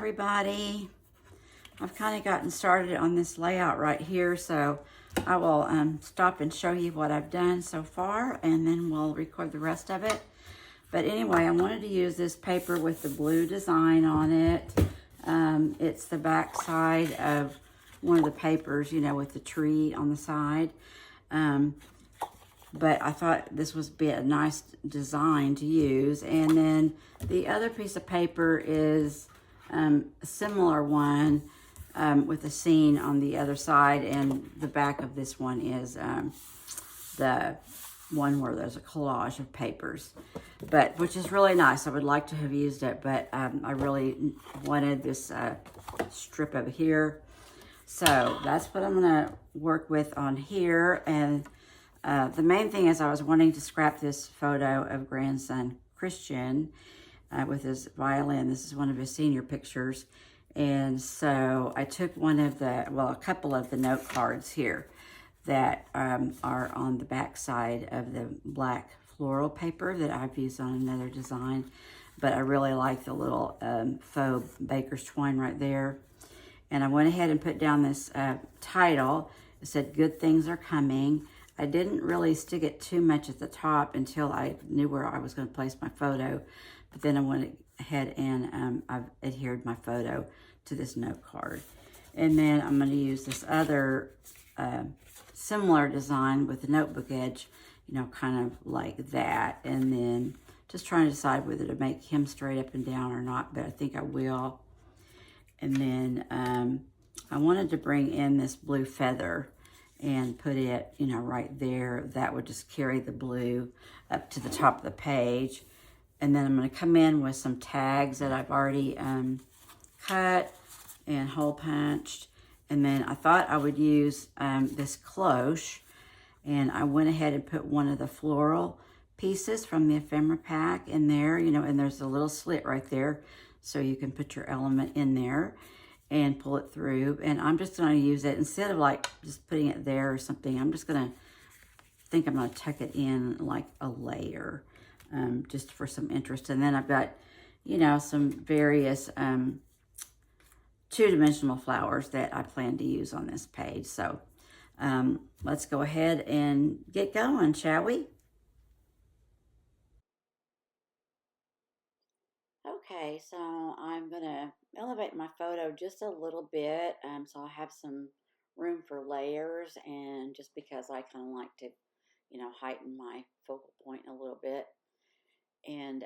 everybody. I've kind of gotten started on this layout right here, so I will stop and show you what I've done so far, and then we'll record the rest of it. But anyway, I wanted to use this paper with the blue design on it. It's the back side of one of the papers, you know, with the tree on the side. But I thought this would be a nice design to use. And then the other piece of paper is a similar one with a scene on the other side, and the back of this one is the one where there's a collage of papers, but which is really nice. I would like to have used it, but I really wanted this strip over here. So that's what I'm gonna work with on here. And the main thing is I was wanting to scrap this photo of grandson Christian with his violin. This is one of his senior pictures. And so I took one of the, well, a couple of the note cards here that are on the back side of the black floral paper that I've used on another design. But I really like the little faux baker's twine right there. And I went ahead and put down this title. It said, "Good Things Are Coming." I didn't really stick it too much at the top until I knew where I was going to place my photo. But then I went ahead and I've adhered my photo to this note card. And then I'm going to use this other similar design with the notebook edge, you know, kind of like that. And then just trying to decide whether to make him straight up and down or not, but I think I will. And then I wanted to bring in this blue feather and put it, you know, right there. That would just carry the blue up to the top of the page. And then I'm going to come in with some tags that I've already cut and hole punched. And then I thought I would use this cloche, and I went ahead and put one of the floral pieces from the ephemera pack in there, you know, and there's a little slit right there, so you can put your element in there and pull it through. And I'm just going to use it, instead of like just putting it there or something, I'm just going to think I'm going to tuck it in like a layer, just for some interest. And then I've got, you know, some various two-dimensional flowers that I plan to use on this page. So let's go ahead and get going, shall we? Okay, so I'm gonna elevate my photo just a little bit, so I have some room for layers, and just because I kind of like to, you know, heighten my focal point a little bit. And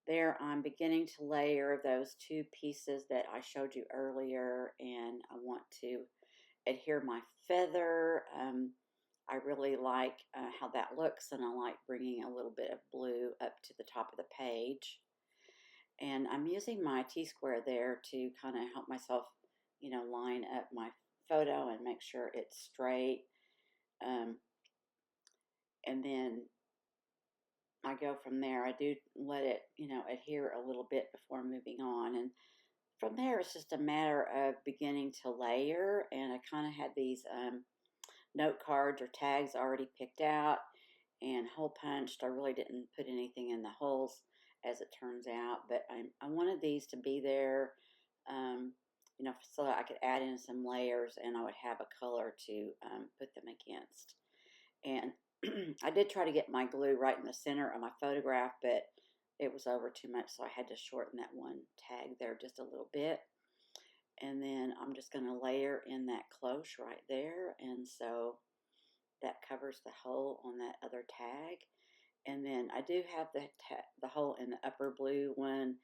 there I'm beginning to layer those two pieces that I showed you earlier, and I want to adhere my feather. I really like how that looks, and I like bringing a little bit of blue up to the top of the page. And I'm using my T-square there to kind of help myself, you know, line up my photo and make sure it's straight. And then I go from there. I do let it, you know, adhere a little bit before moving on. And from there, it's just a matter of beginning to layer. And I kind of had these note cards or tags already picked out and hole punched. I really didn't put anything in the holes, as it turns out, but I wanted these to be there, you know, so that I could add in some layers and I would have a color to put them against. And I did try to get my glue right in the center of my photograph, but it was over too much, so I had to shorten that one tag there just a little bit. And then I'm just going to layer in that cloche right there, and so that covers the hole on that other tag. And then I do have the hole in the upper blue one,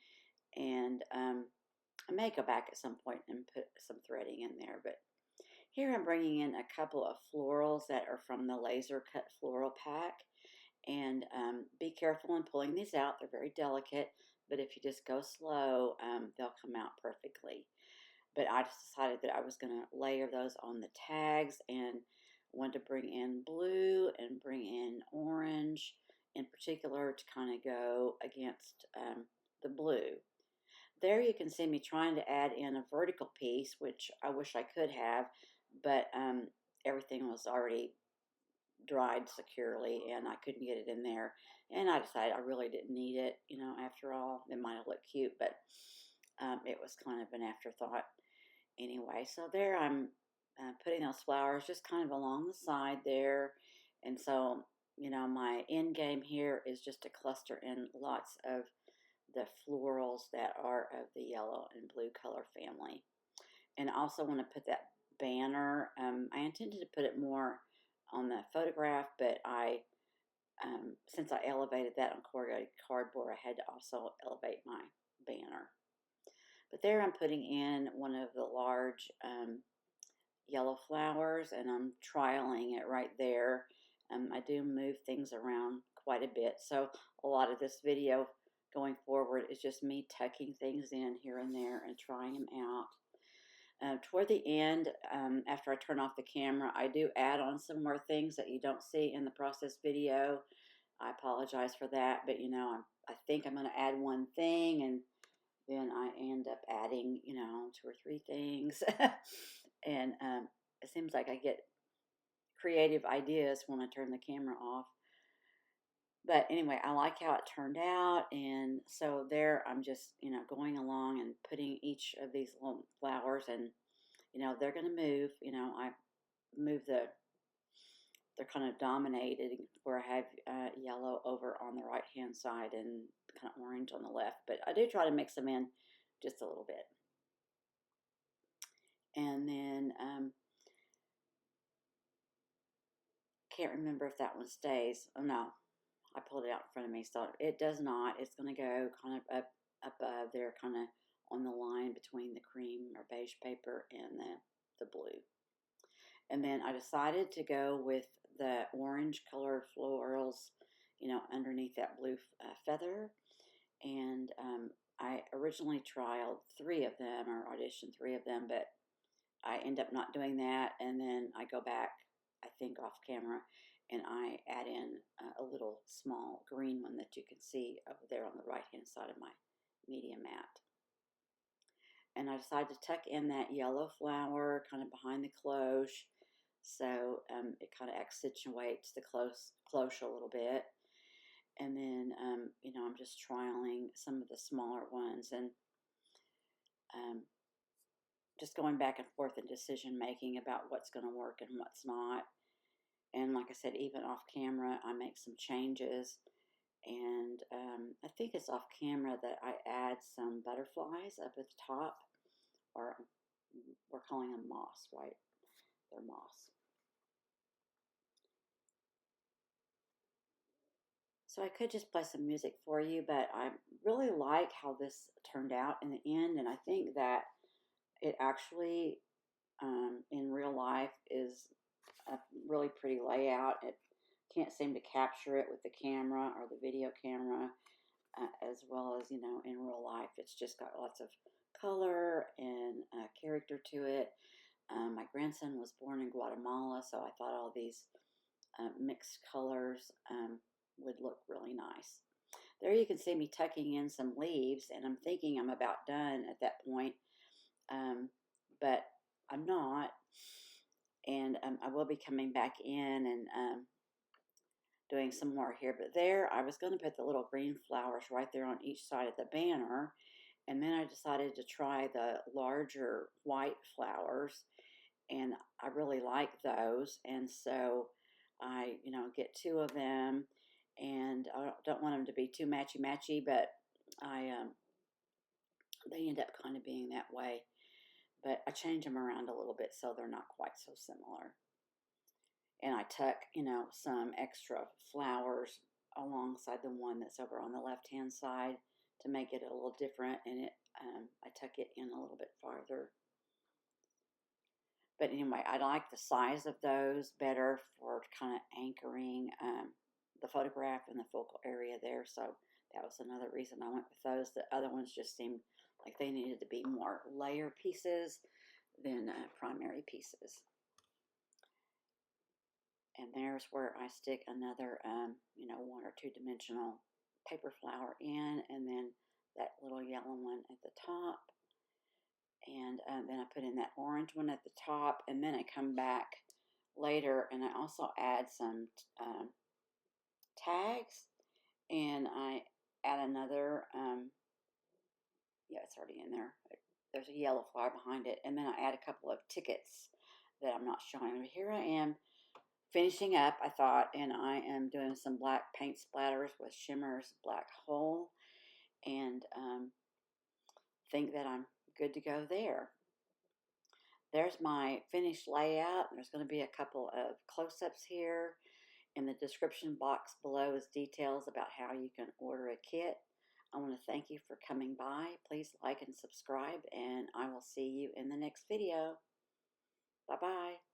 and I may go back at some point and put some threading in there. But here I'm bringing in a couple of florals that are from the laser cut floral pack. And be careful in pulling these out. They're very delicate, but if you just go slow, they'll come out perfectly. But I just decided that I was going to layer those on the tags, and wanted to bring in blue and bring in orange in particular to kind of go against the blue. There you can see me trying to add in a vertical piece, which I wish I could have, but everything was already dried securely and I couldn't get it in there. And I decided I really didn't need it, you know, after all. It might have looked cute, but it was kind of an afterthought anyway. So there I'm putting those flowers just kind of along the side there. And so, you know, my end game here is just to cluster in lots of the florals that are of the yellow and blue color family. And I also want to put that banner. I intended to put it more on the photograph, but since I elevated that on corrugated cardboard, I had to also elevate my banner. But there I'm putting in one of the large yellow flowers, and I'm trialing it right there. I do move things around quite a bit, so a lot of this video going forward is just me tucking things in here and there and trying them out. Toward the end, after I turn off the camera, I do add on some more things that you don't see in the process video. I apologize for that, but you know, I think I'm going to add one thing, and then I end up adding, you know, 2 or 3 things. And it seems like I get creative ideas when I turn the camera off. But anyway, I like how it turned out, and so there I'm just, you know, going along and putting each of these little flowers, and, you know, they're going to move. You know, I move they're kind of dominated where I have yellow over on the right-hand side and kind of orange on the left, but I do try to mix them in just a little bit. And then, can't remember if that one stays. Oh, no. I pulled it out in front of me, so it does not. It's going to go kind of up above there, kind of on the line between the cream or beige paper and the blue. And then I decided to go with the orange colored florals, you know, underneath that blue feather. And I originally trialed 3 of them, or auditioned 3 of them, but I end up not doing that. And then I go back, I think off camera, and I add in a little small green one that you can see over there on the right hand side of my media mat. And I decided to tuck in that yellow flower kind of behind the cloche, so it kind of accentuates the cloche a little bit. And then, you know, I'm just trialing some of the smaller ones, and just going back and forth in decision making about what's going to work and what's not. And like I said, even off camera, I make some changes. And I think it's off camera that I add some butterflies up at the top, or we're calling them moss, right? They're moss. So I could just play some music for you, but I really like how this turned out in the end. And I think that it actually, in real life, is a really pretty layout. It can't seem to capture it with the camera or the video camera as well as, you know, in real life. It's just got lots of color and character to it. My grandson was born in Guatemala, so I thought all these mixed colors would look really nice. There you can see me tucking in some leaves, and I'm thinking I'm about done at that point, but I'm not. And I will be coming back in and doing some more here. But there, I was going to put the little green flowers right there on each side of the banner. And then I decided to try the larger white flowers. And I really like those. And so I, you know, get 2 of them. And I don't want them to be too matchy-matchy, but they end up kind of being that way. But I change them around a little bit so they're not quite so similar. And I tuck, you know, some extra flowers alongside the one that's over on the left-hand side to make it a little different. And I tuck it in a little bit farther. But anyway, I like the size of those better for kind of anchoring the photograph in the focal area there. So that was another reason I went with those. The other ones just seemed like they needed to be more layer pieces than primary pieces. And there's where I stick another, you know, 1 or 2 dimensional paper flower in, and then that little yellow one at the top. And then I put in that orange one at the top, and then I come back later and I also add some tags, and I add another Yeah, it's already in there. There's a yellow flower behind it. And then I add a couple of tickets that I'm not showing. Here I am finishing up, I thought, and I am doing some black paint splatters with Shimmer's Black Hole. And think that I'm good to go there. There's my finished layout. There's going to be a couple of close-ups here. In the description box below is details about how you can order a kit. I want to thank you for coming by. Please like and subscribe, and I will see you in the next video. Bye-bye.